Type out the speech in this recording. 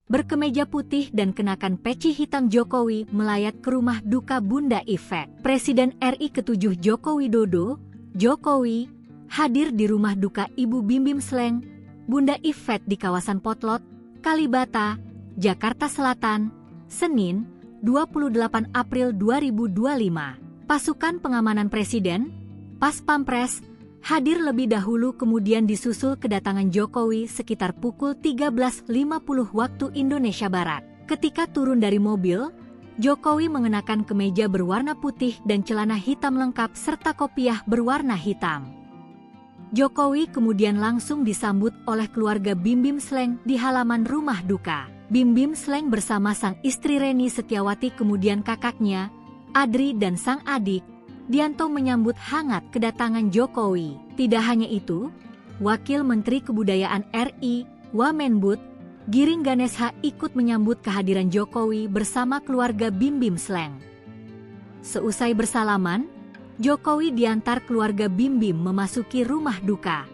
Berkemeja putih dan kenakan peci hitam, Jokowi melayat ke rumah duka Bunda Yvette. Presiden RI ke-7 Joko Widodo, Jokowi, hadir di rumah duka Ibu Bim Bim Sleng, Bunda Yvette di kawasan Potlot, Kalibata, Jakarta Selatan, Senin, 28 April 2025. Pasukan pengamanan Presiden, Pas Pampres, hadir lebih dahulu, kemudian disusul kedatangan Jokowi sekitar pukul 13.50 waktu Indonesia Barat. Ketika turun dari mobil, Jokowi mengenakan kemeja berwarna putih dan celana hitam lengkap serta kopiah berwarna hitam. Jokowi kemudian langsung disambut oleh keluarga Bim Bim Sleng di halaman rumah duka. Bim Bim Sleng bersama sang istri Reni Setiawati, kemudian kakaknya, Adri, dan sang adik, Dianto menyambut hangat kedatangan Jokowi. Tidak hanya itu, Wakil Menteri Kebudayaan RI, Wamenbud, Giring Ganesha ikut menyambut kehadiran Jokowi bersama keluarga Bim Bim Sleng. Seusai bersalaman, Jokowi diantar keluarga Bim Bim memasuki rumah duka.